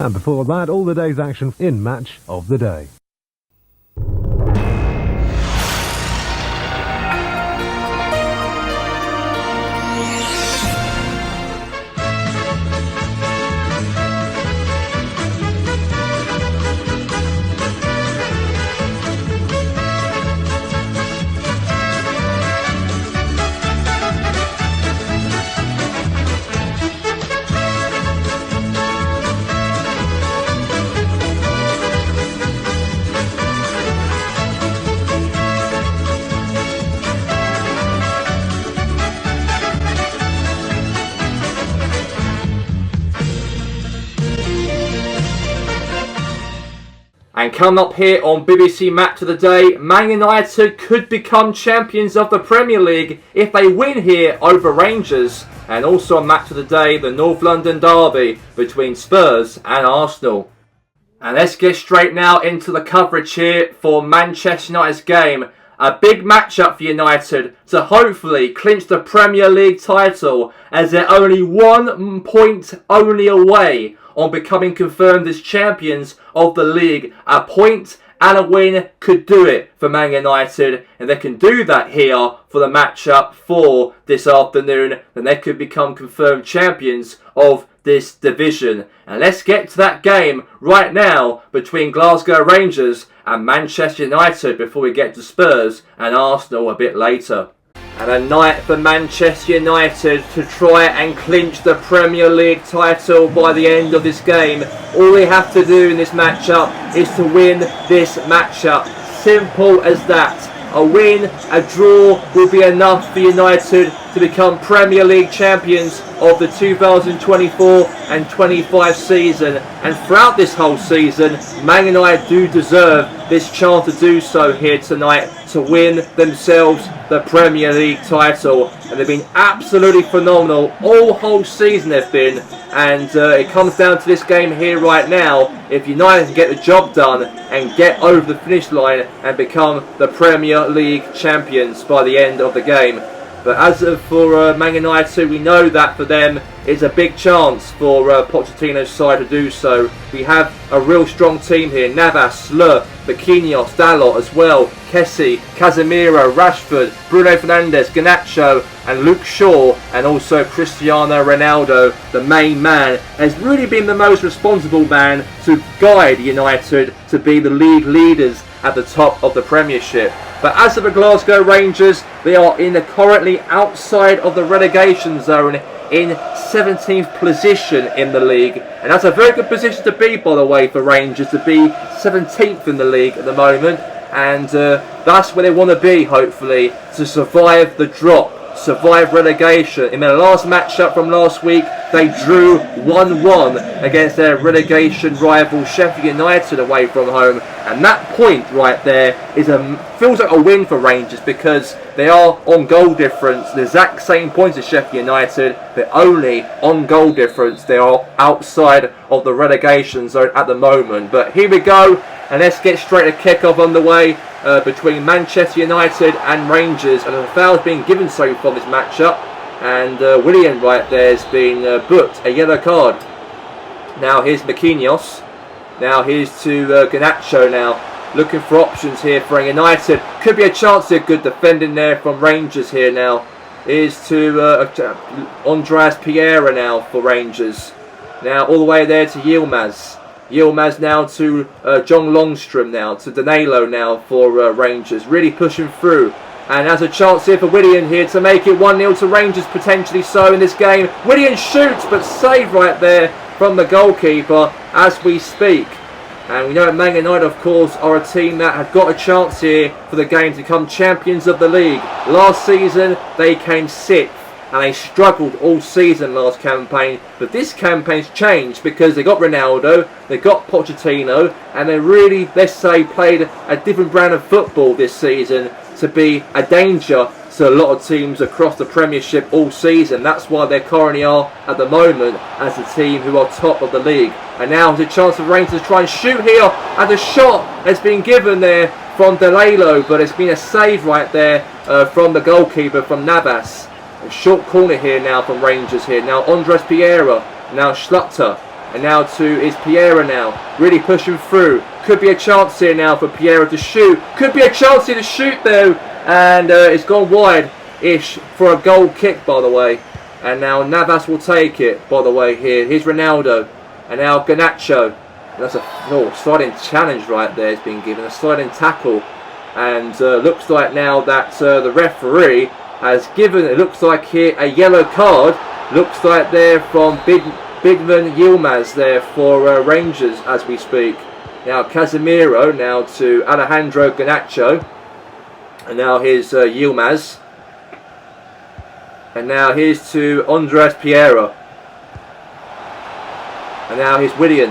And before that, all the day's action in Match of the Day. And coming up here on BBC Match of the Day, Man United could become champions of the Premier League if they win here over Rangers. And also on Match of the Day, the North London derby between Spurs and Arsenal. And let's get straight now into the coverage here for Manchester United's game. A big matchup for United to hopefully clinch the Premier League title, as they're only 1 point only away on becoming confirmed as champions of the league. A point and a win could do it for Man United, and they can do that here for the matchup for this afternoon, then they could become confirmed champions of this division. And let's get to that game right now between Glasgow Rangers and Manchester United before we get to Spurs and Arsenal a bit later. And a night for Manchester United to try and clinch the Premier League title by the end of this game. All they have to do in this matchup is to win this matchup. Simple as that. A win, a draw will be enough for United to become Premier League champions of the 2024 and 25 season. And throughout this whole season, Man United do deserve this chance to do so here tonight, to win themselves the Premier League title. And they've been absolutely phenomenal all whole season they've been. And it comes down to this game here right now. If United can get the job done and get over the finish line and become the Premier League champions by the end of the game. But as for Man United, we know that for them it's a big chance for Pochettino's side to do so. We have a real strong team here. Navas, Le, Marquinhos, Dalot as well, Kessie, Casemiro, Rashford, Bruno Fernandes, Garnacho and Luke Shaw, and also Cristiano Ronaldo, the main man, has really been the most responsible man to guide United to be the league leaders at the top of the Premiership. But as for the Glasgow Rangers, they are currently outside of the relegation zone in 17th position in the league. And that's a very good position to be, by the way, for Rangers, to be 17th in the league at the moment. And that's where they want to be, hopefully, to survive the drop, survive relegation. In their last matchup from last week, they drew 1-1 against their relegation rival Sheffield United away from home. And that point right there feels like a win for Rangers, because they are on goal difference, the exact same points as Sheffield United, but only on goal difference. They are outside of the relegation zone at the moment. But here we go, and let's get straight to kick-off underway between Manchester United and Rangers. And a foul's been given so far this matchup, and Willian right there has been booked a yellow card. Now here's Marquinhos. Now here's to Garnacho now. Looking for options here for United. Could be a chance here. Good defending there from Rangers here now. Here's to Andreas Pereira now for Rangers. Now all the way there to Yilmaz. Yilmaz now to John Longstrom now. To Danilo now for Rangers. Really pushing through. And has a chance here for Willian here to make it 1-0 to Rangers, potentially so in this game. Willian shoots, but saved right there from the goalkeeper as we speak. And we know that Man United, of course, are a team that have got a chance here for the game to become champions of the league. Last season, they came 6th, and they struggled all season last campaign. But this campaign's changed because they got Ronaldo, they got Pochettino, and they really, let's say, played a different brand of football this season to be a danger to a lot of teams across the Premiership all season. That's why they currently are at the moment as the team who are top of the league. And now there's a chance for Rangers to try and shoot here, and the shot has been given there from Danilo, but it's been a save right there from the goalkeeper, from Navas. A short corner here now from Rangers here. Now Andres Pereira, now Schlutter. And now to is Piera now. Really pushing through. Could be a chance here now for Piera to shoot. Could be a chance here to shoot though. And it's gone wide-ish for a goal kick, by the way. And now Navas will take it, by the way, here. Here's Ronaldo. And now Garnacho. That's a sliding challenge right there. It's been given. A sliding tackle. And looks like now that the referee has given, it looks like here, a yellow card. Looks like there from Bigman Yilmaz there for Rangers as we speak. Now Casemiro now to Alejandro Garnacho. And now here's Yilmaz. And now here's to Andres Piera. And now here's Willian.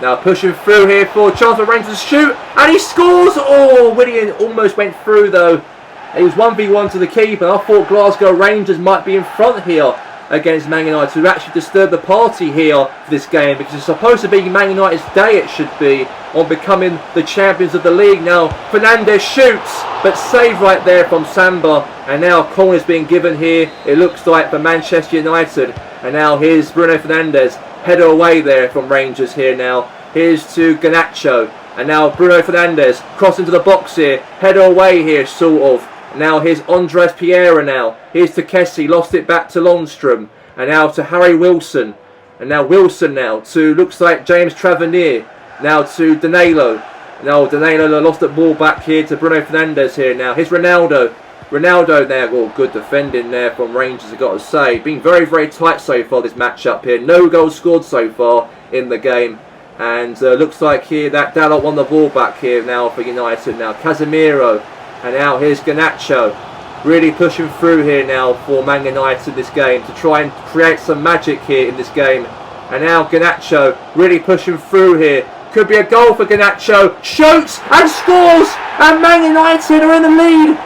Now pushing through here for chance for Rangers to shoot. And he scores! Oh, Willian almost went through though. It was 1v1 to the keeper. I thought Glasgow Rangers might be in front here against Man United to actually disturb the party here for this game, because it's supposed to be Man United's day, it should be, on becoming the champions of the league. Now Fernandes shoots, but saved right there from Samba. And now corner's being given here, it looks like, for Manchester United. And now here's Bruno Fernandes, header away there from Rangers here now. Here's to Garnacho. And now Bruno Fernandes, cross into the box here, header away here, sort of. Now here's Andres Piera now. Here's to Kessie, lost it back to Lundstrom. And now to Harry Wilson. And now Wilson now to, looks like, James Tavernier. Now to Danilo. Now Danilo lost the ball back here to Bruno Fernandes here now. Here's Ronaldo. Ronaldo there. Oh, good defending there from Rangers, I've got to say. Been very, very tight so far this match-up here. No goals scored so far in the game. And looks like here that Dalot won the ball back here now for United. Now Casemiro. And now here's Garnacho, really pushing through here now for Man United this game to try and create some magic here in this game. And now Garnacho really pushing through here. Could be a goal for Garnacho. Shoots and scores! And Man United are in the lead!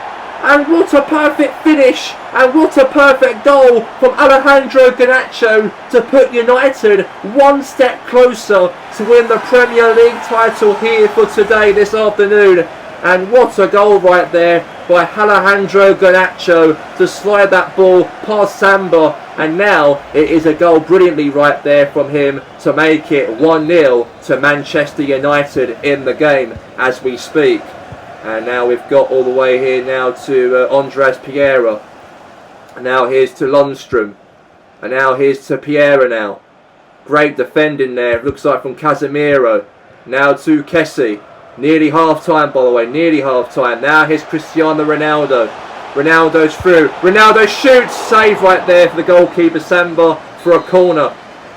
And what a perfect finish! And what a perfect goal from Alejandro Garnacho to put United one step closer to win the Premier League title here for today, this afternoon. And what a goal right there by Alejandro Garnacho to slide that ball past Samba. And now it is a goal brilliantly right there from him to make it 1-0 to Manchester United in the game as we speak. And now we've got all the way here now to Andres Piera. And now here's to Lundstrom. And now here's to Piera now. Great defending there, looks like, from Casemiro. Now to Kessie. Nearly half time, by the way, nearly half time. Now here's Cristiano Ronaldo. Ronaldo's through. Ronaldo shoots, save right there for the goalkeeper Samba for a corner.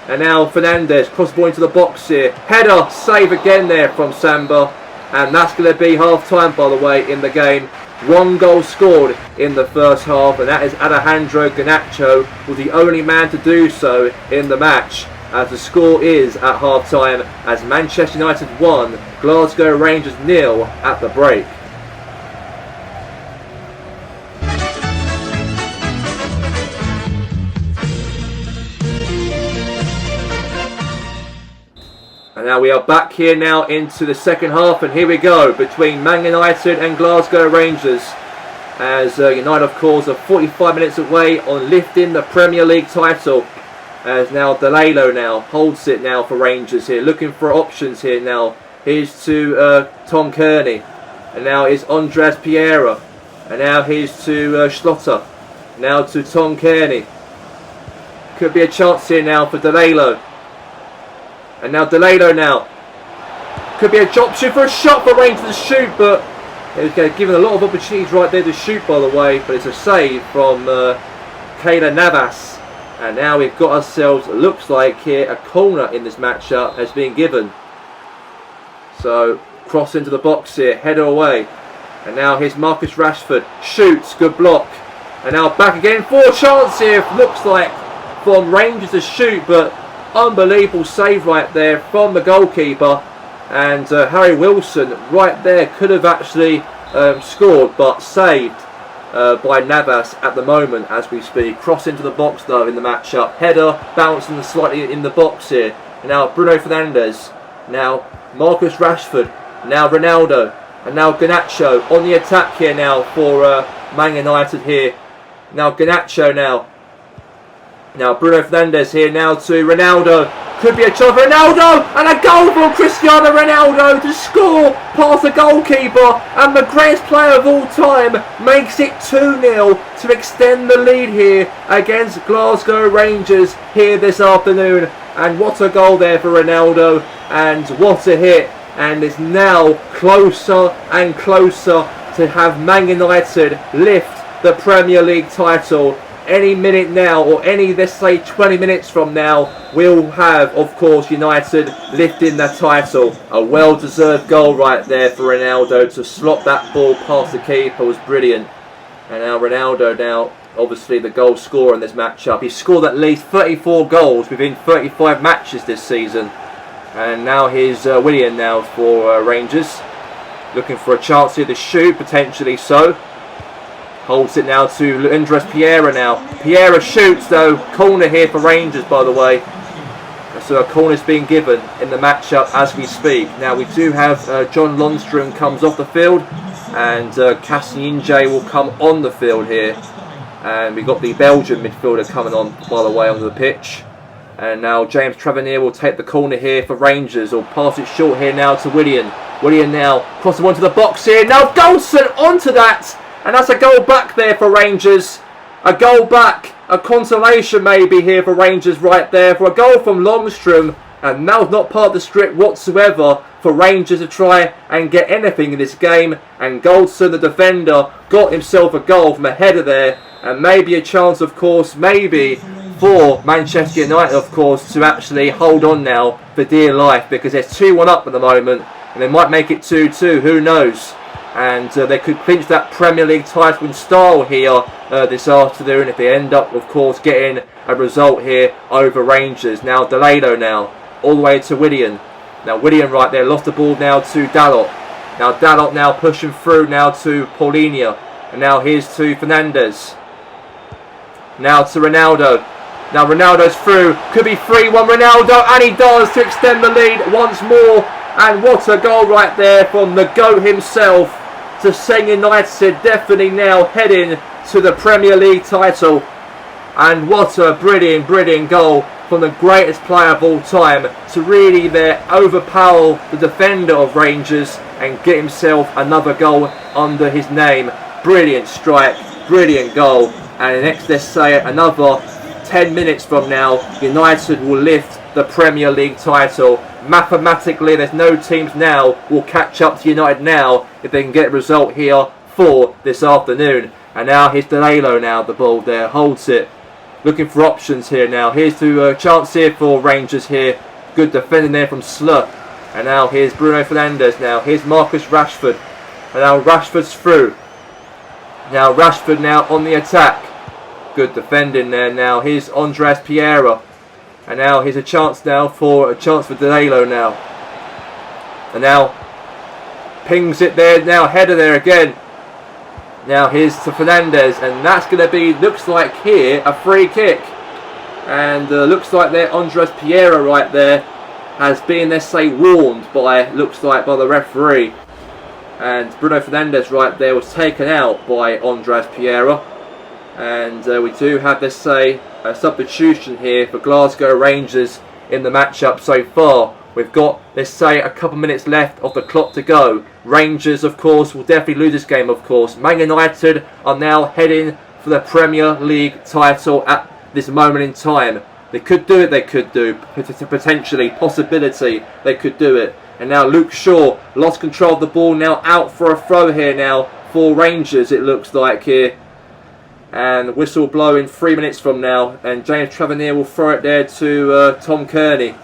And now Fernandes, cross ball into the box here. Header, save again there from Samba. And that's going to be half time, by the way, in the game. One goal scored in the first half, and that is Alejandro Garnacho, was the only man to do so in the match. As the score is at half time, as Manchester United 1, Glasgow Rangers 0 at the break. And now we are back here now into the second half, and here we go between Man United and Glasgow Rangers. As United, of course, are 45 minutes away on lifting the Premier League title. As now Danilo now holds it now for Rangers here, looking for options here now. Here's to Tom Kearney, and now is Andres Piera, and now here's to Schlotter, now to Tom Kearney. Could be a chance here now for Danilo, and now Danilo now. Could be a option for a shot for Rangers to shoot, but it was given a lot of opportunities right there to shoot, by the way, but it's a save from Keylor Navas. And now we've got ourselves, looks like here, a corner in this matchup has been given. So, cross into the box here, header away. And now here's Marcus Rashford, shoots, good block. And now back again for a chance here, looks like, from Rangers to shoot, but unbelievable save right there from the goalkeeper. And Harry Wilson right there could have actually scored, but saved by Navas at the moment as we speak. Cross into the box though in the matchup. Header bouncing slightly in the box here. And now Bruno Fernandes. Now Marcus Rashford. Now Ronaldo. And now Garnacho on the attack here now for Man United here. Now Garnacho now. Now Bruno Fernandes here now to Ronaldo. Could be a chance for Ronaldo, and a goal from Cristiano Ronaldo to score past the goalkeeper, and the greatest player of all time makes it 2-0 to extend the lead here against Glasgow Rangers here this afternoon. And what a goal there for Ronaldo, and what a hit, and it's now closer and closer to have Man United lift the Premier League title. Any minute now, or any, let's say 20 minutes from now, we'll have, of course, United lifting the title. A well-deserved goal right there for Ronaldo to slot that ball past the keeper was brilliant. And now Ronaldo, now obviously the goal scorer in this matchup. He's scored at least 34 goals within 35 matches this season. And now here's Willian now for Rangers. Looking for a chance here to shoot, potentially so. Holds it now to Andres Pereira now. Pereira shoots though. Corner here for Rangers, by the way. So a corner's being given in the matchup as we speak. Now we do have John Lundstrom comes off the field, and Cassininje will come on the field here. And we've got the Belgian midfielder coming on, by the way, onto the pitch. And now James Tavernier will take the corner here for Rangers, or pass it short here now to Willian. Willian now crossing onto the box here. Now Goldson onto that. And that's a goal back there for Rangers. A goal back. A consolation maybe here for Rangers right there. For a goal from Longstrom. And now not part of the script whatsoever for Rangers to try and get anything in this game. And Goldson, the defender, got himself a goal from a header there. And maybe a chance, of course, maybe for Manchester United, of course, to actually hold on now for dear life. Because there's 2-1 up at the moment. And they might make it 2-2. Who knows? And they could clinch that Premier League title in style here this afternoon if they end up, of course, getting a result here over Rangers. Now Delano now, all the way to Willian. Now Willian right there, lost the ball now to Dalot. Now Dalot now pushing through now to Paulinho. And now here's to Fernandes. Now to Ronaldo. Now Ronaldo's through, could be 3-1 Ronaldo, and he does to extend the lead once more. And what a goal right there from the GOAT himself, to send United definitely now heading to the Premier League title. And what a brilliant, brilliant goal from the greatest player of all time to really there overpower the defender of Rangers and get himself another goal under his name. Brilliant strike, brilliant goal. And next, let's say another 10 minutes from now, United will lift the Premier League title. Mathematically, there's no teams now will catch up to United now if they can get a result here for this afternoon. And now here's Delano now, the ball there, holds it. Looking for options here now. Here's to a chance here for Rangers here. Good defending there from Slut. And now here's Bruno Fernandes now. Here's Marcus Rashford. And now Rashford's through. Now Rashford now on the attack. Good defending there now. Here's Andres Pereira. And now here's a chance now for Delano now. And now pings it there now, header there again. Now here's to Fernandes, and that's going to be, looks like here, a free kick. And looks like there Andres Pereira right there has been, let's say, warned by, looks like, by the referee. And Bruno Fernandes right there was taken out by Andres Pereira. And we do have, let's say, a substitution here for Glasgow Rangers in the matchup so far. We've got, let's say, a couple minutes left of the clock to go. Rangers, of course, will definitely lose this game, of course. Man United are now heading for the Premier League title at this moment in time. They could do it, they could do. Potentially, possibility, they could do it. And now Luke Shaw lost control of the ball, now out for a throw here now for Rangers, it looks like here. And whistle blowing 3 minutes from now. And James Tavernier will throw it there to Tom Kearney.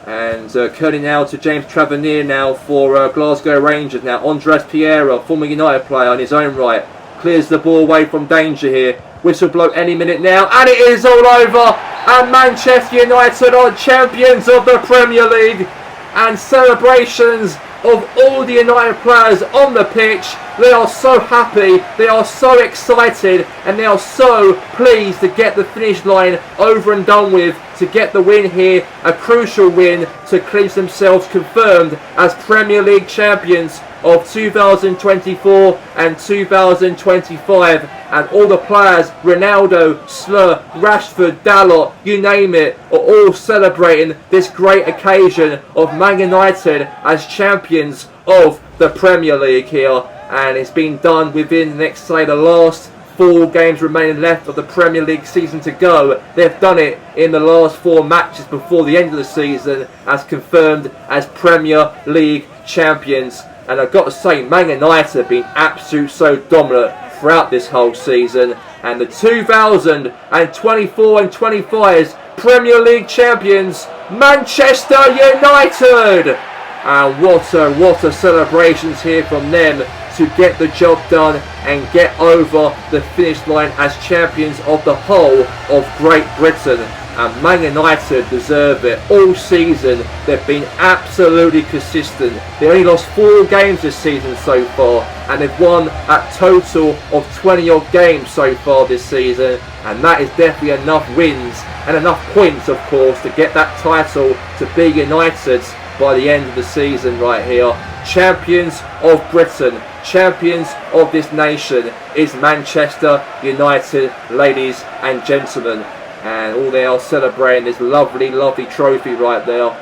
And Kearney now to James Tavernier now for Glasgow Rangers. Now Andres Pereira, former United player on his own right, clears the ball away from danger here. Whistle blow any minute now. And it is all over. And Manchester United are champions of the Premier League. And celebrations of all the United players on the pitch. They are so happy, they are so excited, and they are so pleased to get the finish line over and done with to get the win here, a crucial win to clinch themselves confirmed as Premier League champions of 2024 and 2025, and all the players, Ronaldo, Slur, Rashford, Dalot, you name it, are all celebrating this great occasion of Man United as champions of the Premier League here, and it's been done within the next, say, the last 4 games remaining left of the Premier League season to go. They've done it in the last 4 matches before the end of the season as confirmed as Premier League champions. And I've got to say, Man United have been absolutely so dominant throughout this whole season. And the 2024 and 25 Premier League champions, Manchester United! And what a celebrations here from them to get the job done and get over the finish line as champions of the whole of Great Britain. And Man United deserve it. All season they've been absolutely consistent. They only lost 4 games this season so far, and they've won a total of 20 odd games so far this season, and that is definitely enough wins and enough points, of course, to get that title to be United by the end of the season right here. Champions of Britain, champions of this nation is Manchester United, ladies and gentlemen. And all they are celebrating this lovely, lovely trophy right there.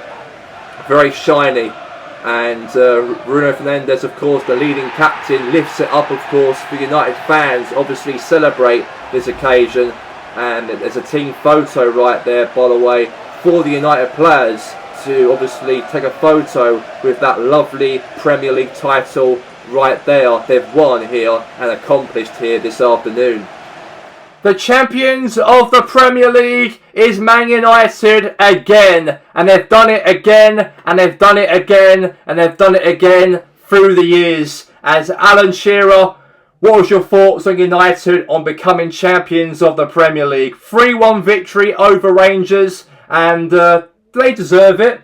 Very shiny. And Bruno Fernandes, of course, the leading captain, lifts it up, of course, for United fans. Obviously celebrate this occasion. And there's a team photo right there, by the way, for the United players to obviously take a photo with that lovely Premier League title right there. They've won here and accomplished here this afternoon. The champions of the Premier League is Man United again. And they've done it again, and they've done it again, and they've done it again through the years. As Alan Shearer, what was your thoughts on United on becoming champions of the Premier League? 3-1 victory over Rangers, and they deserve it.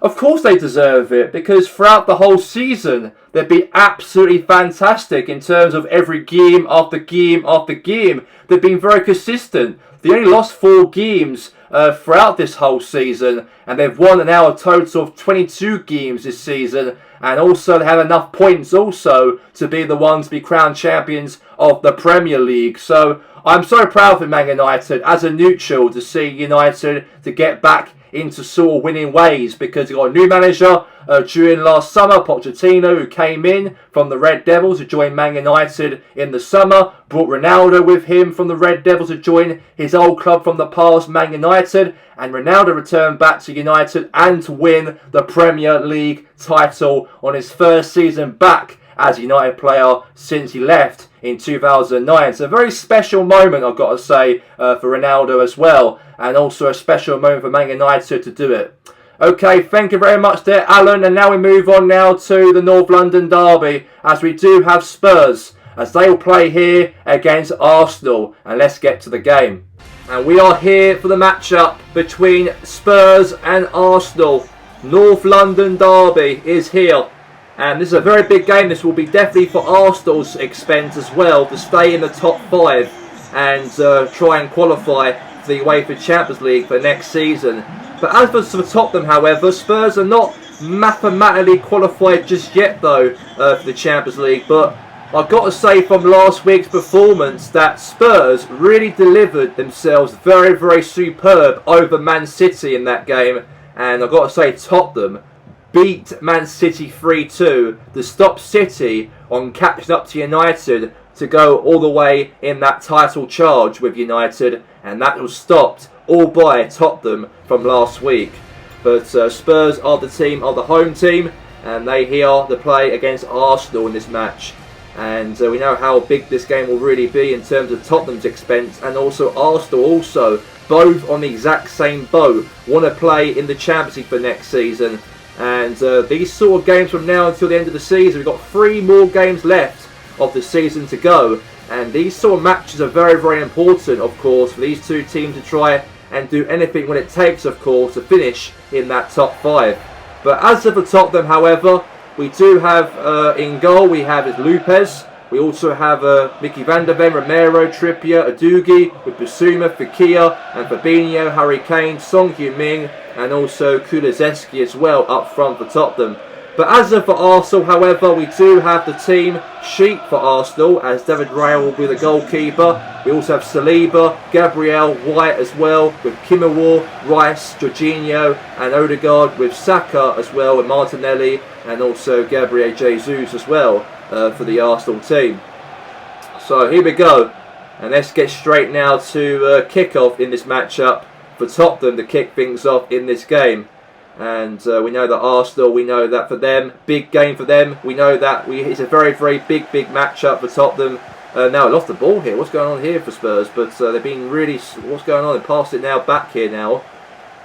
Of course they deserve it, because throughout the whole season they've been absolutely fantastic in terms of every game after game after game. They've been very consistent. They only lost 4 games throughout this whole season, and they've won now a total of 22 games this season, and also they have enough points also to be the ones to be crowned champions of the Premier League. So I'm so proud of Man United as a neutral to see United to get back into sort of winning ways, because they got a new manager during last summer, Pochettino, who came in from the Red Devils to join Man United in the summer, brought Ronaldo with him from the Red Devils to join his old club from the past, Man United, and Ronaldo returned back to United and to win the Premier League title on his first season back as a United player since he left in 2009. It's a very special moment, I've got to say, for Ronaldo as well, and also a special moment for Man United to do it. Okay, thank you very much there, Alan, and now we move on now to the North London derby, as we do have Spurs, as they will play here against Arsenal, and let's get to the game. And we are here for the matchup between Spurs and Arsenal. North London derby is here. And this is a very big game. This will be definitely for Arsenal's expense as well to stay in the top 5 and try and qualify for the UEFA Champions League for next season. But as for Tottenham, however, Spurs are not mathematically qualified just yet though for the Champions League. But I've got to say from last week's performance that Spurs really delivered themselves very, very superb over Man City in that game. And I've got to say Tottenham beat Man City 3-2 to stop City on catching up to United to go all the way in that title charge with United, and that was stopped all by Tottenham from last week. But Spurs are the home team, and they here to play against Arsenal in this match. And we know how big this game will really be in terms of Tottenham's expense, and also Arsenal also, both on the exact same boat, want to play in the Champions League for next season. And these sort of games from now until the end of the season, we've got 3 more games left of the season to go. And these sort of matches are very, very important, of course, for these 2 teams to try and do anything when it takes, of course, to finish in that top 5. But as for Tottenham, however, we do have in goal, we have Lopez, We also have Mickey van der Ven, Romero, Trippier, Adugi, with Bissouma, Fekir, and Fabinho, Harry Kane, Son Heung-min, and also Kulusevski as well up front for Tottenham. But as for Arsenal, however, we do have the team sheet for Arsenal, as David Raya will be the goalkeeper. We also have Saliba, Gabriel, White as well, with Kimawar, Rice, Jorginho, and Odegaard, with Saka as well, with Martinelli, and also Gabriel Jesus as well for the Arsenal team. So here we go, and let's get straight now to kick-off in this matchup for Tottenham to kick things off in this game. And we know that Arsenal, we know that for them, big game for them. We know that it's a very, very big matchup for Tottenham. Now I lost the ball here. What's going on here for Spurs? But they've been really, what's going on? They passed it now back here now.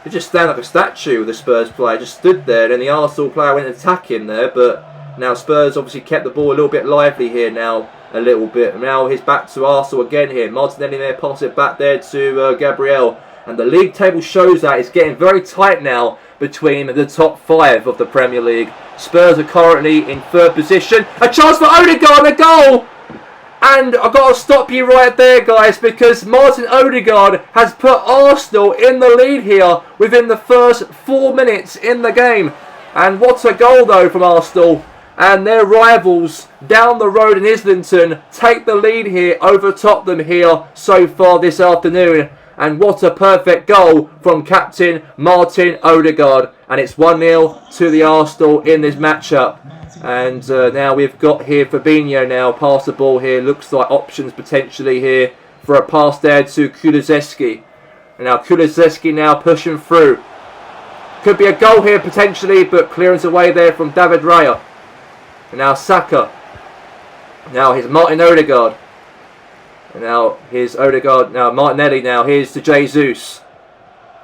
They just stand like a statue with the Spurs player. Just stood there, and then the Arsenal player went and attacked him there. But now Spurs obviously kept the ball a little bit lively here now, a little bit. Now he's back to Arsenal again here. Martinelli there, pass it back there to Gabriel. And the league table shows that it's getting very tight now between the top 5 of the Premier League. Spurs are currently in 3rd position. A chance for Odegaard, a goal! And I've got to stop you right there, guys, because Martin Odegaard has put Arsenal in the lead here within the first 4 minutes in the game. And what a goal, though, from Arsenal. And their rivals down the road in Islington take the lead here over Tottenham here so far this afternoon. And what a perfect goal from captain Martin Odegaard. And it's 1-0 to the Arsenal in this matchup. And now we've got here Fabinho now. Pass the ball here. Looks like options potentially here for a pass there to Kulusevski. And now Kulusevski now pushing through. Could be a goal here potentially, but clearance away there from David Raya. And now Saka. Now here's Martin Odegaard. And now here's Odegaard, now Martinelli now, here's to Jesus.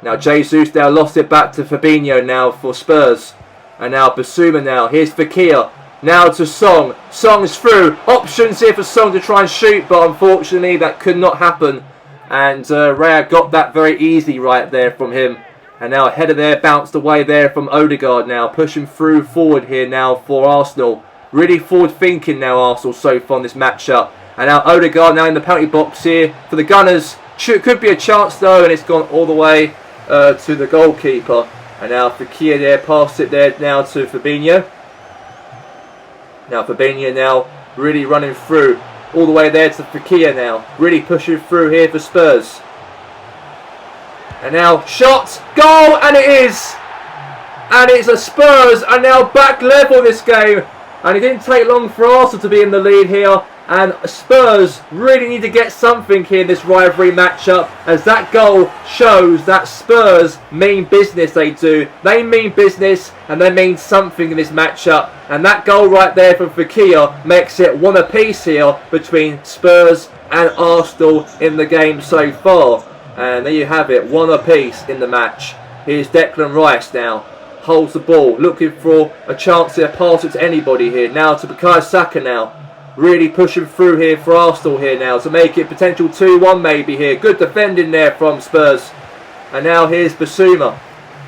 Now Jesus now lost it back to Fabinho now for Spurs. And now Bissouma now, here's Fekir. Now to Song, Song's through. Options here for Song to try and shoot, but unfortunately that could not happen. And Raya got that very easy right there from him. And now a header there, bounced away there from Odegaard now. Pushing through forward here now for Arsenal. Really forward thinking now Arsenal so far in this matchup. And now Odegaard now in the penalty box here for the Gunners. Could be a chance though, and it's gone all the way to the goalkeeper. And now Fekir there, passed it there now to Fabinho. Now Fabinho now really running through all the way there to Fekir now. Really pushing through here for Spurs. And now shot, goal, and it is! And it's a Spurs are now back level this game. And it didn't take long for Arsenal to be in the lead here. And Spurs really need to get something here in this rivalry matchup, as that goal shows that Spurs mean business. They do. They mean business, and they mean something in this matchup. And that goal right there from Fekir makes it 1 apiece here between Spurs and Arsenal in the game so far. And there you have it, 1 apiece in the match. Here's Declan Rice now. Holds the ball, looking for a chance to pass it to anybody here. Now to Bukayo Saka now. Really pushing through here for Arsenal here now to make it potential 2-1 maybe here. Good defending there from Spurs. And now here's Bissouma.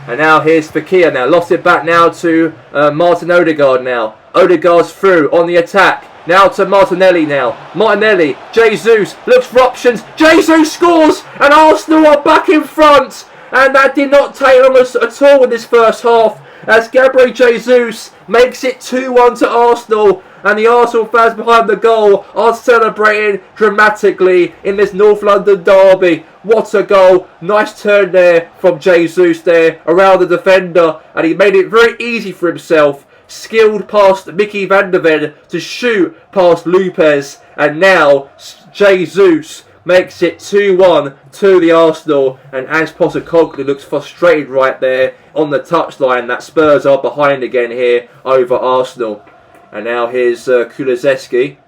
And now here's Fekir now. Lost it back now to Martin Odegaard now. Odegaard's through on the attack. Now to Martinelli now. Martinelli. Jesus looks for options. Jesus scores! And Arsenal are back in front. And that did not take long at all in this first half, as Gabriel Jesus makes it 2-1 to Arsenal. And the Arsenal fans behind the goal are celebrating dramatically in this North London derby. What a goal. Nice turn there from Jesus there around the defender. And he made it very easy for himself. Skilled past Mickey van der Ven to shoot past Lopez. And now Jesus makes it 2-1 to the Arsenal. And Ange Postecoglou looks frustrated right there on the touchline that Spurs are behind again here over Arsenal. And now here's Kulusevski.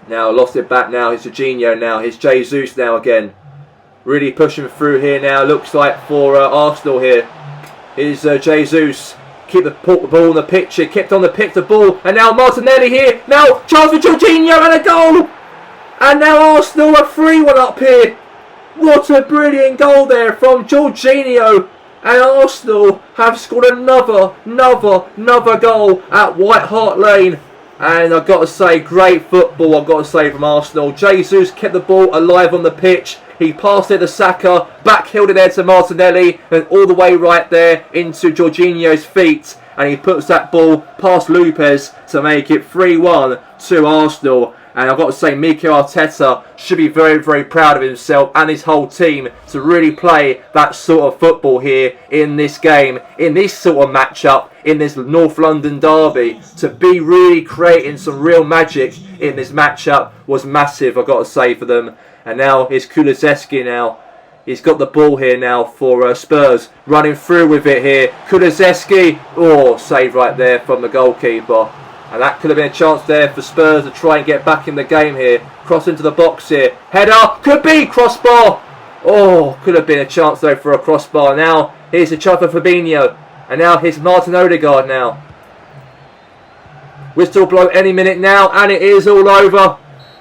Now lost it back now. Here's Jorginho now. Here's Jesus now again. Really pushing through here now. Looks like for Arsenal here. Here's Jesus. Keep the ball on the pitch here. Kept on the pitch the ball. And now Martinelli here. Now chance for Jorginho and a goal. And now Arsenal are 3-1 up here. What a brilliant goal there from Jorginho. And Arsenal have scored another goal at White Hart Lane. And I've got to say, great football, I've got to say, from Arsenal. Jesus kept the ball alive on the pitch. He passed it to Saka, backheeled it there to Martinelli, and all the way right there into Jorginho's feet. And he puts that ball past Lopez to make it 3-1 to Arsenal. And I've got to say, Mikel Arteta should be very, very proud of himself and his whole team to really play that sort of football here in this game, in this sort of matchup, in this North London derby. To be really creating some real magic in this matchup was massive, I've got to say, for them. And now here's Kulusevski now. He's got the ball here now for Spurs. Running through with it here. Kulusevski. Oh, save right there from the goalkeeper. And that could have been a chance there for Spurs to try and get back in the game here. Cross into the box here. Header. Could be crossbar. Oh, could have been a chance though for a crossbar. Now, here's a shot for Fabinho. And now here's Martin Odegaard now. Whistle blow any minute now. And it is all over.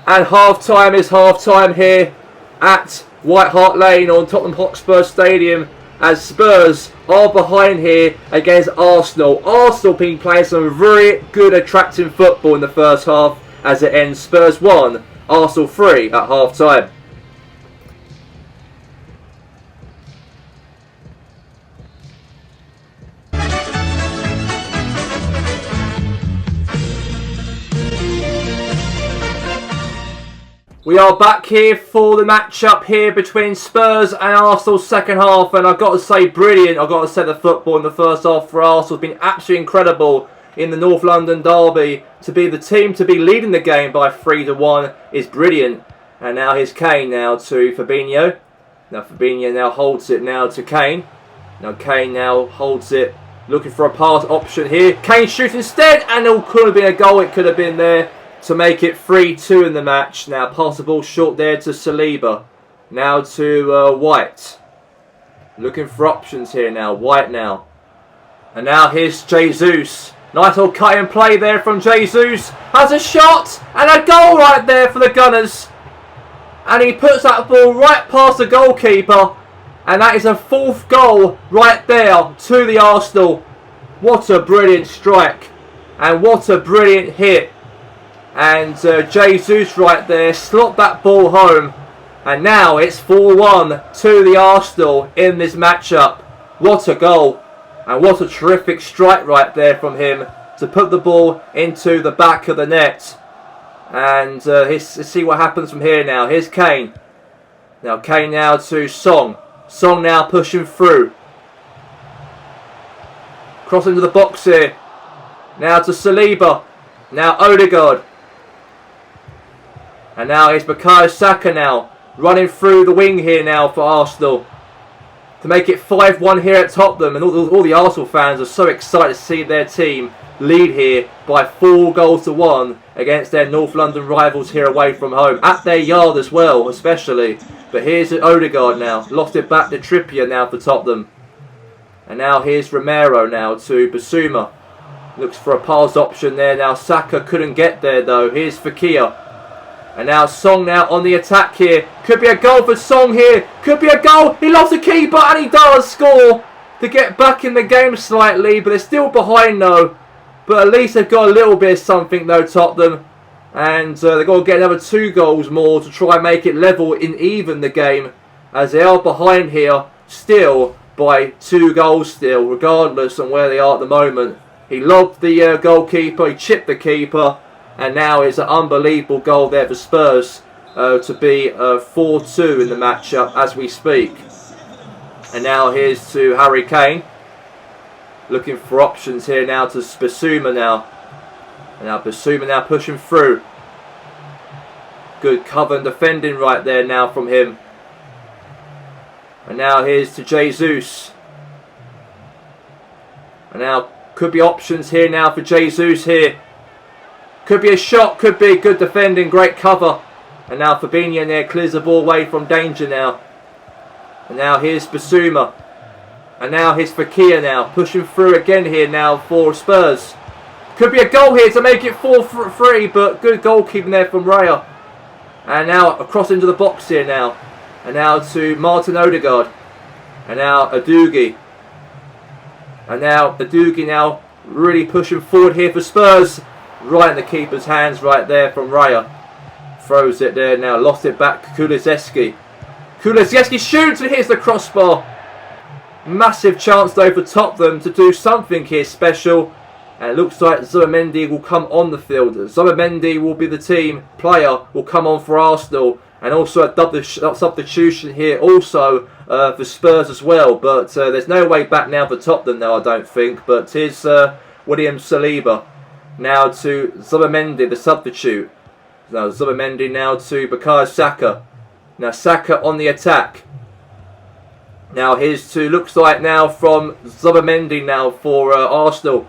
And half-time is half-time here at White Hart Lane on Tottenham Hotspur Stadium, as Spurs are behind here against Arsenal. Arsenal been playing some very good, attractive football in the first half, as it ends Spurs 1, Arsenal 3 at half-time. We are back here for the matchup here between Spurs and Arsenal's second half, and I've got to say, brilliant. I've got to say, the football in the first half for Arsenal has been absolutely incredible in the North London derby. To be the team to be leading the game by 3-1 is brilliant. And now here's Kane now to Fabinho. Now Fabinho now holds it now to Kane. Now Kane now holds it, looking for a pass option here. Kane shoots instead, and it could have been a goal. It could have been there to make it 3-2 in the match. Now pass the ball short there to Saliba. Now to White. Looking for options here now. White now. And now here's Jesus. Nice little cut and play there from Jesus. Has a shot and a goal right there for the Gunners. And he puts that ball right past the goalkeeper. And that is a fourth goal right there to the Arsenal. What a brilliant strike. And what a brilliant hit. And Jesus right there slopped that ball home. And now it's 4-1 to the Arsenal in this matchup. What a goal. And what a terrific strike right there from him to put the ball into the back of the net. And let's see what happens from here now. Here's Kane. Now Kane now to Song. Song now pushing through. Cross into the box here. Now to Saliba. Now Odegaard. And now here's Bukayo Saka now, running through the wing here now for Arsenal. To make it 5-1 here at Tottenham. And all the Arsenal fans are so excited to see their team lead here by 4-1 against their North London rivals here away from home. At their yard as well, especially. But here's Odegaard now. Lost it back to Trippier now for Tottenham. And now here's Romero now to Basuma. Looks for a pass option there now. Saka couldn't get there though. Here's Fekir. And now Song now on the attack here. Could be a goal for Song here. Could be a goal. He lost the keeper and he does score to get back in the game slightly. But they're still behind though. But at least they've got a little bit of something though, Tottenham. And they've got to get another 2 goals more to try and make it level in even the game. As they are behind here still by 2 goals still. Regardless on where they are at the moment. He lobbed the goalkeeper. He chipped the keeper. And now it's an unbelievable goal there for Spurs to be 4-2 in the matchup as we speak. And now here's to Harry Kane. Looking for options here now to Basuma now. And now Basuma now pushing through. Good cover and defending right there now from him. And now here's to Jesus. And now could be options here now for Jesus here. Could be a shot, could be good defending, great cover. And now Fabinho there clears the ball away from danger now. And now here's Basuma. And now here's Fekir now, pushing through again here now for Spurs. Could be a goal here to make it 4-3, but good goalkeeping there from Raya. And now across into the box here now. And now to Martin Odegaard. And now Adugi. And now Adugi now really pushing forward here for Spurs. right in the keeper's hands right there from Raya. Throws it there now, lost it back, Kulusevski. Kulusevski shoots and hits the crossbar. Massive chance though for Tottenham to do something here special. And it looks like Zubamendi will come on the field. Zubamendi will be the team player, will come on for Arsenal. And also a substitution here also for Spurs as well. But there's no way back now for Tottenham now, I don't think. But here's William Saliba now to Zubamendi, the substitute. Now Zubamendi now to Bukayo Saka. Now Saka on the attack. Now here's to, looks like now from Zubamendi now for Arsenal.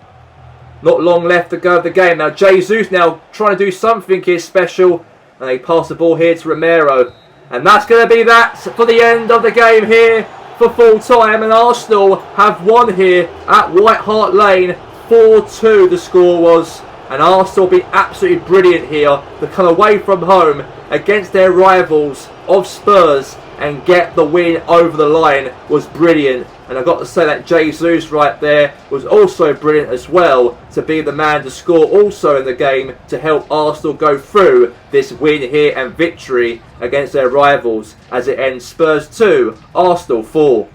Not long left to go of the game. Now Jesus now trying to do something here special. And they pass the ball here to Romero. And that's going to be that for the end of the game here for full time. And Arsenal have won here at White Hart Lane. 4-2 the score was. And Arsenal will be absolutely brilliant here to come away from home against their rivals of Spurs and get the win over the line was brilliant. And I've got to say that Jesus right there was also brilliant as well to be the man to score also in the game to help Arsenal go through this win here and victory against their rivals as it ends Spurs 2, Arsenal 4.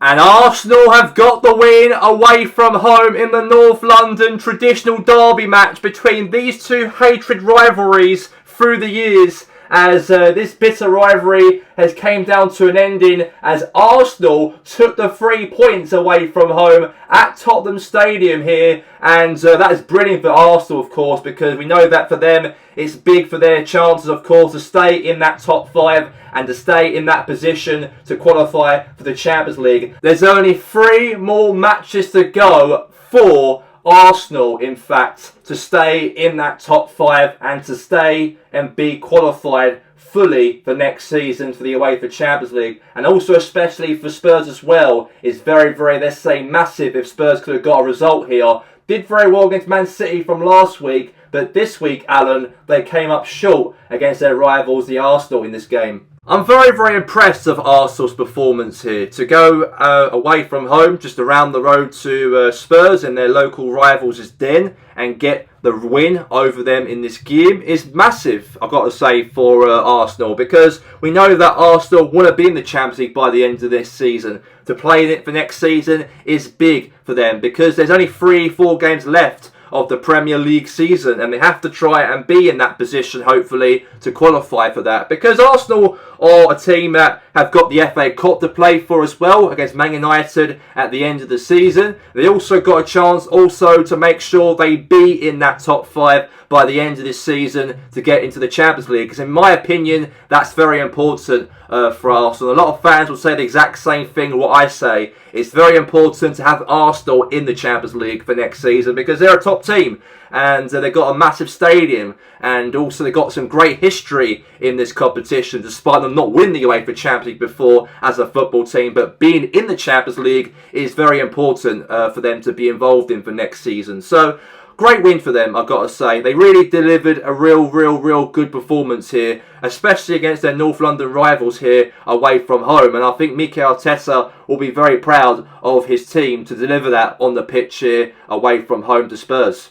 And Arsenal have got the win away from home in the North London traditional derby match between these two hatred rivalries through the years, as this bitter rivalry has came down to an ending as Arsenal took the 3 points away from home at Tottenham Stadium here. And that is brilliant for Arsenal, of course, because we know that for them it's big for their chances, of course, to stay in that top 5 and to stay in that position to qualify for the Champions League. There's only 3 more matches to go for Arsenal, in fact, to stay in that top 5 and to stay and be qualified fully for next season for the UEFA Champions League. And also especially for Spurs as well, is very, very, let's say, massive if Spurs could have got a result here. Did very well against Man City from last week, but this week, Alan, they came up short against their rivals, the Arsenal, in this game. I'm very, very impressed of Arsenal's performance here. To go away from home, just around the road to Spurs and their local rivals' den, and get the win over them in this game is massive, I've got to say, for Arsenal. Because we know that Arsenal want to be in the Champions League by the end of this season. To play in it for next season is big for them, because there's only 3-4 games left of the Premier League season, and they have to try and be in that position, hopefully, to qualify for that. Because Arsenal are a team that have got the FA Cup to play for as well against Man United at the end of the season. They also got a chance also to make sure they be in that top 5 by the end of this season to get into the Champions League. Because in my opinion, that's very important for Arsenal. A lot of fans will say the exact same thing what I say. It's very important to have Arsenal in the Champions League for next season because they're a top team and they've got a massive stadium, and also they've got some great history in this competition despite them not winning the UEFA Champions League before as a football team. But being in the Champions League is very important for them to be involved in for next season. So great win for them, I've got to say. They really delivered a real good performance here, especially against their North London rivals here away from home. And I think Mikel Arteta will be very proud of his team to deliver that on the pitch here away from home to Spurs.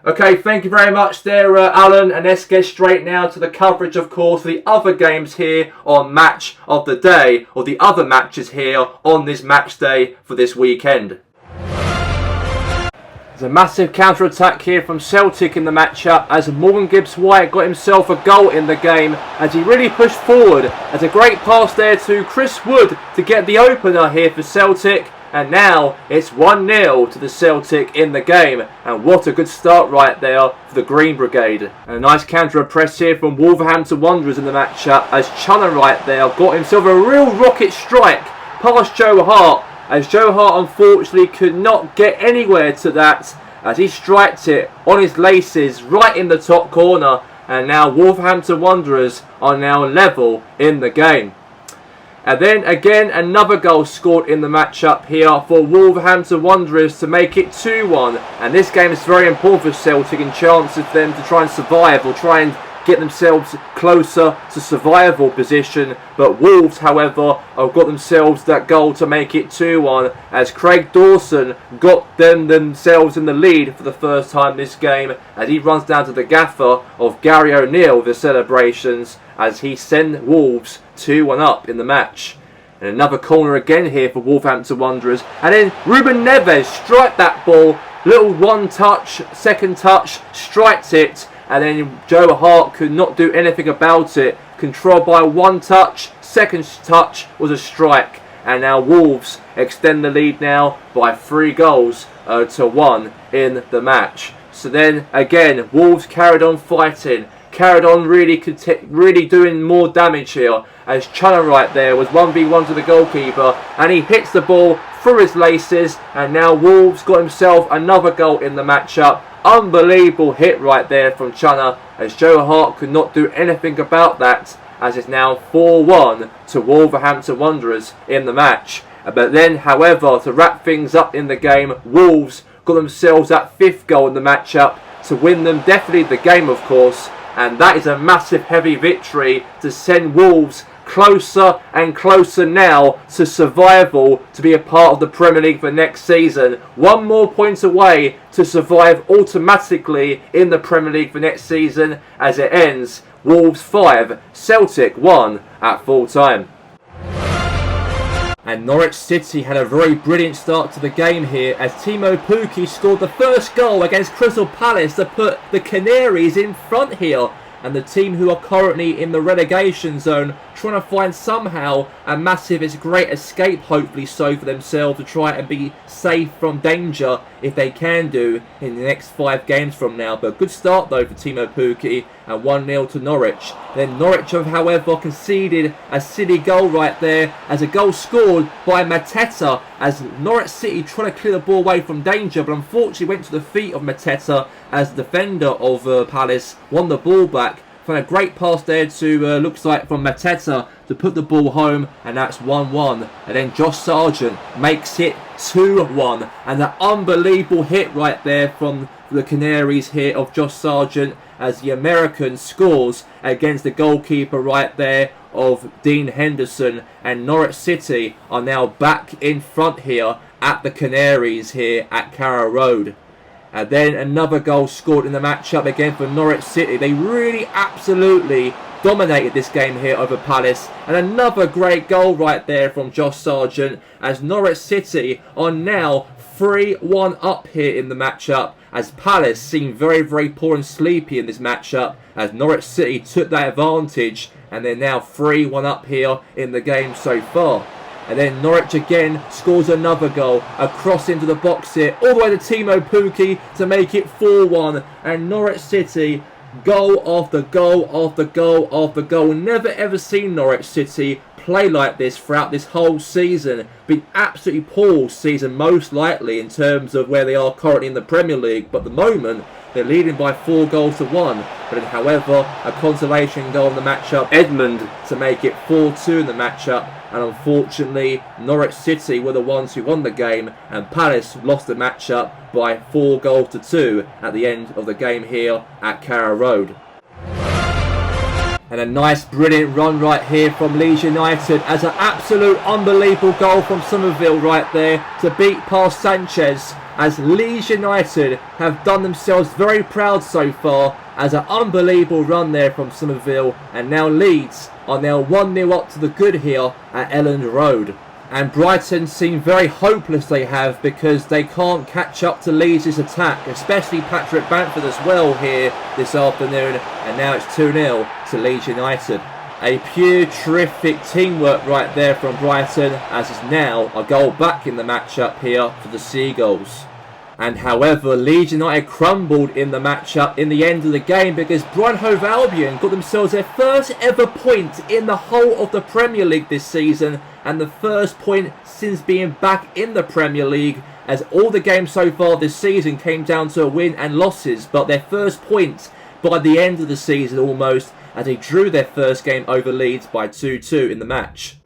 Okay, thank you very much there, Alan. And let's get straight now to the coverage, of course, the other games here on Match of the Day, or the other matches here on this match day for this weekend. There's a massive counter-attack here from Celtic in the matchup as Morgan Gibbs-White got himself a goal in the game as he really pushed forward. There's a great pass there to Chris Wood to get the opener here for Celtic. And now it's 1-0 to the Celtic in the game. And what a good start right there for the Green Brigade. And a nice counter-press here from Wolverhampton Wanderers in the matchup as Chunner right there got himself a real rocket strike past Joe Hart. As Joe Hart unfortunately could not get anywhere to that as he striked it on his laces right in the top corner. And now Wolverhampton Wanderers are now level in the game. And then again another goal scored in the matchup here for Wolverhampton Wanderers to make it 2-1. And this game is very important for Celtic and chances for them to try and survive or try and get themselves closer to survival position, but Wolves, however, have got themselves that goal to make it 2-1 as Craig Dawson got themselves in the lead for the first time this game as he runs down to the gaffer of Gary O'Neill with the celebrations as he sent Wolves 2-1 up in the match. And another corner again here for Wolverhampton Wanderers, and then Ruben Neves striked that ball, little one touch, second touch, striked it, and then Joe Hart could not do anything about it. Controlled by one touch, second touch was a strike, and now Wolves extend the lead now by 3 goals to 1 in the match. So then again, Wolves carried on fighting, carried on really doing more damage here, as Chunner right there was 1v1 to the goalkeeper, and he hits the ball through his laces, and now Wolves got himself another goal in the matchup. Unbelievable hit right there from Chunner, as Joe Hart could not do anything about that, as it's now 4-1 to Wolverhampton Wanderers in the match. But then, however, to wrap things up in the game, Wolves got themselves that 5th goal in the matchup to win them definitely the game, of course, and that is a massive heavy victory to send Wolves closer and closer now to survival, to be a part of the Premier League for next season. 1 more point away to survive automatically in the Premier League for next season as it ends Wolves 5, Celtic 1 at full time. And Norwich City had a very brilliant start to the game here as Timo Pukki scored the first goal against Crystal Palace to put the Canaries in front here. And the team who are currently in the relegation zone trying to find somehow a massive, it's a great escape hopefully so for themselves to try and be safe from danger if they can do in the next 5 games from now. But a good start though for Timo Pukki, and 1-0 to Norwich. Then Norwich have however conceded a silly goal right there as a goal scored by Mateta as Norwich City trying to clear the ball away from danger, but unfortunately went to the feet of Mateta as the defender of Palace won the ball back. Found a great pass there to, looks like from Mateta to put the ball home, and that's 1-1. And then Josh Sargent makes it 2-1. And that unbelievable hit right there from the Canaries here of Josh Sargent as the American scores against the goalkeeper right there of Dean Henderson. And Norwich City are now back in front here at the Canaries here at Carrow Road. And then another goal scored in the matchup again for Norwich City. They really absolutely dominated this game here over Palace. And another great goal right there from Josh Sargent as Norwich City are now 3-1 up here in the matchup, as Palace seem very, very poor and sleepy in this matchup as Norwich City took that advantage, and they're now 3-1 up here in the game so far. And then Norwich again scores another goal, a cross into the box here, all the way to Timo Pukki to make it 4-1. And Norwich City, goal after goal after goal after goal. Never ever seen Norwich City play like this throughout this whole season. Been absolutely poor season most likely in terms of where they are currently in the Premier League. But at the moment, they're leading by 4 goals to 1. But then, however, a consolation goal in the matchup, Edmund to make it 4-2 in the matchup. And unfortunately, Norwich City were the ones who won the game, and Palace lost the matchup by 4 goals to 2 at the end of the game here at Carrow Road. And a nice brilliant run right here from Leeds United as an absolute unbelievable goal from Somerville right there to beat past Sanchez, as Leeds United have done themselves very proud so far as an unbelievable run there from Somerville. And now Leeds are now 1-0 up to the good here at Elland Road. And Brighton seem very hopeless they have, because they can't catch up to Leeds' attack, especially Patrick Bamford as well here this afternoon. And now it's 2-0 to Leeds United. A pure terrific teamwork right there from Brighton, as is now a goal back in the matchup here for the Seagulls. And however, Leeds United crumbled in the matchup in the end of the game, because Brighton Hove Albion got themselves their first ever point in the whole of the Premier League this season, and the first point since being back in the Premier League, as all the games so far this season came down to a win and losses, but their first point by the end of the season almost, as they drew their first game over Leeds by 2-2 in the match.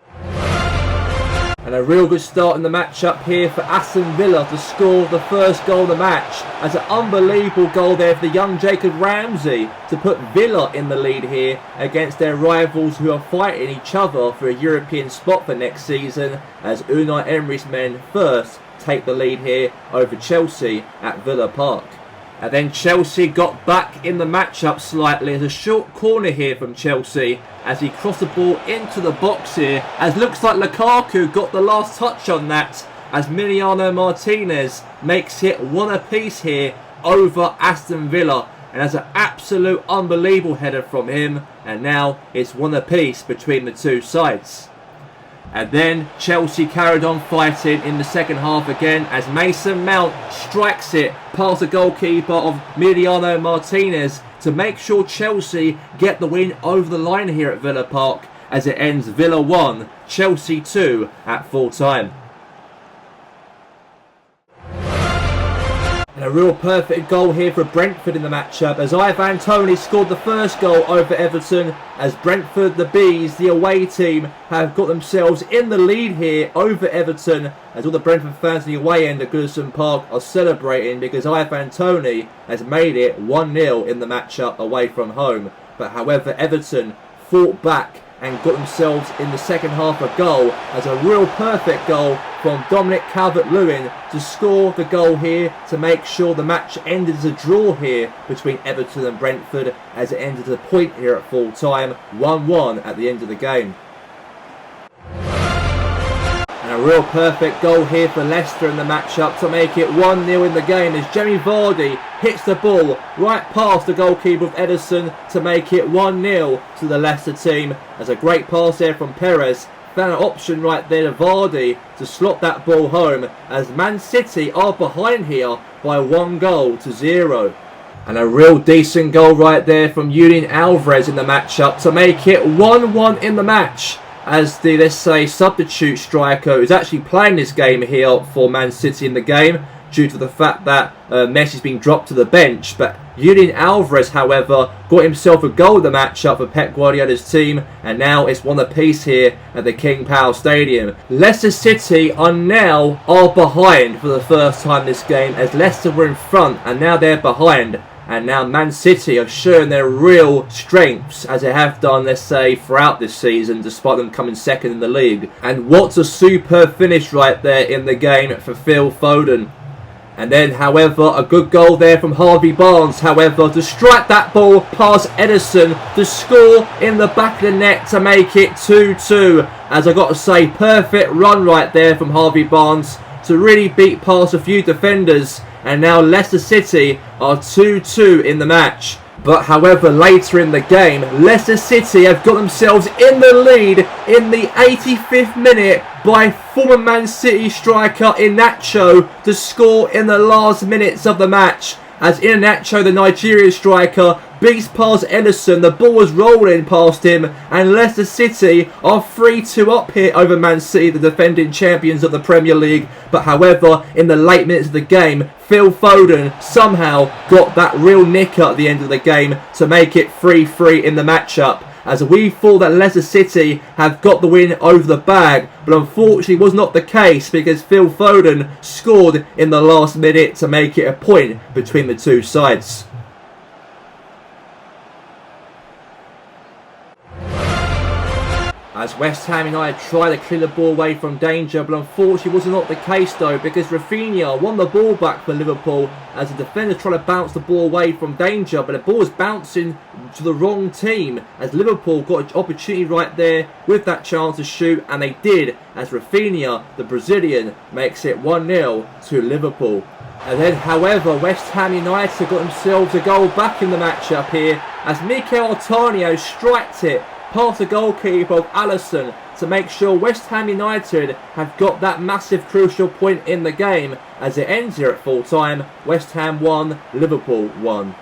And a real good start in the matchup here for Aston Villa to score the first goal of the match. As an unbelievable goal there for the young Jacob Ramsey to put Villa in the lead here against their rivals who are fighting each other for a European spot for next season, as Unai Emery's men first take the lead here over Chelsea at Villa Park. And then Chelsea got back in the matchup slightly as a short corner here from Chelsea as he crossed the ball into the box here, as looks like Lukaku got the last touch on that, as Emiliano Martinez makes it one apiece here over Aston Villa, and as an absolute unbelievable header from him, and now it's one apiece between the two sides. And then Chelsea carried on fighting in the second half again as Mason Mount strikes it past the goalkeeper of Emiliano Martinez to make sure Chelsea get the win over the line here at Villa Park, as it ends Villa 1, Chelsea 2 at full time. And a real perfect goal here for Brentford in the matchup as Ivan Toney scored the first goal over Everton, as Brentford, the Bees, the away team, have got themselves in the lead here over Everton, as all the Brentford fans in the away end at Goodison Park are celebrating because Ivan Toney has made it 1-0 in the matchup away from home. But however, Everton fought back and got themselves in the second half a goal, as a real perfect goal from Dominic Calvert-Lewin to score the goal here to make sure the match ended as a draw here between Everton and Brentford, as it ended at a point here at full time, 1-1 at the end of the game. And a real perfect goal here for Leicester in the matchup to make it 1-0 in the game, as Jamie Vardy hits the ball right past the goalkeeper of Ederson to make it 1-0 to the Leicester team, as a great pass there from Perez found an option right there to Vardy to slot that ball home, as Man City are behind here by 1-0. And a real decent goal right there from Julian Alvarez in the matchup to make it 1-1 in the match, as the, let's say, substitute striker is actually playing this game here for Man City in the game due to the fact that Messi's been dropped to the bench. But Julian Alvarez, however, got himself a goal in the matchup for Pep Guardiola's team, and now it's one apiece here at the King Power Stadium. Leicester City are behind for the first time this game, as Leicester were in front and now they're behind. And now Man City have shown their real strengths, as they have done, let's say, throughout this season, despite them coming second in the league. And what a superb finish right there in the game for Phil Foden. And then, however, a good goal there from Harvey Barnes, however, to strike that ball past Ederson to score in the back of the net to make it 2-2. As I got to say, perfect run right there from Harvey Barnes to really beat past a few defenders. And now Leicester City are 2-2 in the match. But however, later in the game, Leicester City have got themselves in the lead in the 85th minute by former Man City striker Iheanacho to score in the last minutes of the match. As Iheanacho, the Nigerian striker, beats past Ederson, the ball was rolling past him, and Leicester City are 3-2 up here over Man City, the defending champions of the Premier League. But however, in the late minutes of the game, Phil Foden somehow got that real nicker at the end of the game to make it 3-3 in the matchup. As we thought that Leicester City have got the win over the bag, but unfortunately was not the case, because Phil Foden scored in the last minute to make it a point between the two sides. As West Ham United try to clear the ball away from danger, but unfortunately was not the case though, because Rafinha won the ball back for Liverpool as the defenders try to bounce the ball away from danger, but the ball was bouncing to the wrong team, as Liverpool got an opportunity right there with that chance to shoot, and they did, as Rafinha, the Brazilian, makes it 1-0 to Liverpool. And then, however, West Ham United got themselves a goal back in the matchup here, as Mikel Artano striked it past the goalkeeper of Alisson to make sure West Ham United have got that massive crucial point in the game, as it ends here at full time, West Ham 1, Liverpool 1.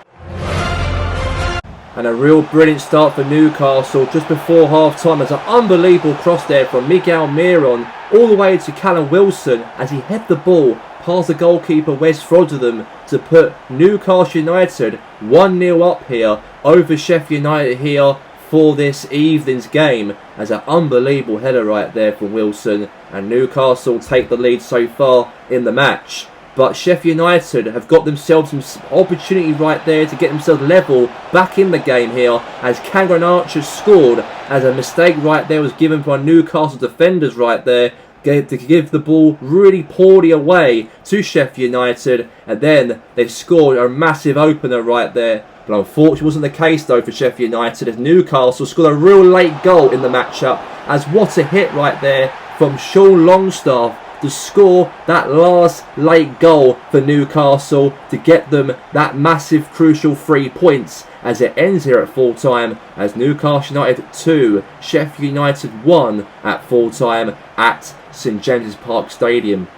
And a real brilliant start for Newcastle just before half time, as an unbelievable cross there from Miguel Miron all the way to Callum Wilson as he hit the ball past the goalkeeper Wes Froderingham to put Newcastle United 1-0 up here over Sheffield United here for this evening's game, as an unbelievable header right there from Wilson, and Newcastle take the lead so far in the match. But Sheffield United have got themselves some opportunity right there to get themselves level back in the game here, as Cameron Archer scored, as a mistake right there was given by Newcastle defenders right there to give the ball really poorly away to Sheffield United, and then they scored a massive opener right there. But unfortunately wasn't the case though for Sheffield United, as Newcastle scored a real late goal in the matchup, as what a hit right there from Sean Longstaff to score that last late goal for Newcastle to get them that massive crucial 3 points, as it ends here at full time, as Newcastle United 2, Sheffield United 1 at full time at St James's Park Stadium.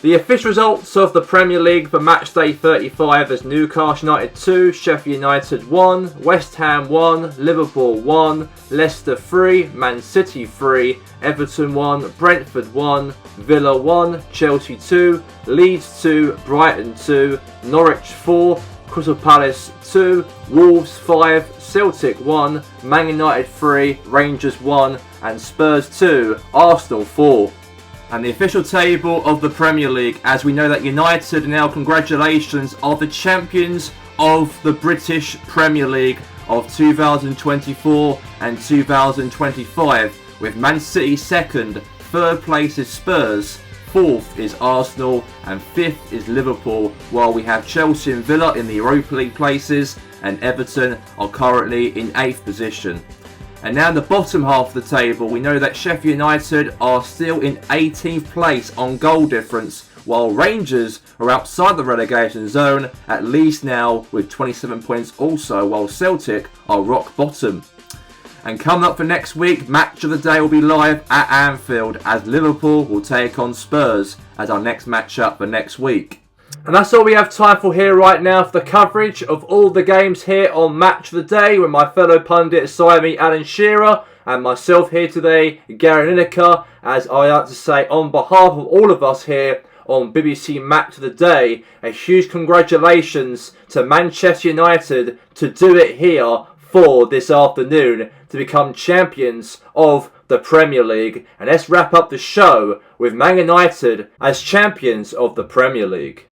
The official results of the Premier League for match day 35 is Newcastle United 2, Sheffield United 1, West Ham 1, Liverpool 1, Leicester 3, Man City 3, Everton 1, Brentford 1, Villa 1, Chelsea 2, Leeds 2, Brighton 2, Norwich 4, Crystal Palace 2, Wolves 5, Celtic 1, Man United 3, Rangers 1, and Spurs 2, Arsenal 4. And the official table of the Premier League, as we know that United now, congratulations, are the champions of the British Premier League of 2024 and 2025, with Man City second, third place is Spurs, fourth is Arsenal, and fifth is Liverpool, while we have Chelsea and Villa in the Europa League places, and Everton are currently in 8th position. And now in the bottom half of the table, we know that Sheffield United are still in 18th place on goal difference, while Rangers are outside the relegation zone, at least now with 27 points also, while Celtic are rock bottom. And coming up for next week, match of the day will be live at Anfield, as Liverpool will take on Spurs as our next matchup for next week. And that's all we have time for here right now for the coverage of all the games here on Match of the Day, with my fellow pundit Simey Alan Shearer and myself here today, Gary Lineker, as I like to say on behalf of all of us here on BBC Match of the Day, a huge congratulations to Manchester United to do it here for this afternoon to become champions of the Premier League. And let's wrap up the show with Man United as champions of the Premier League.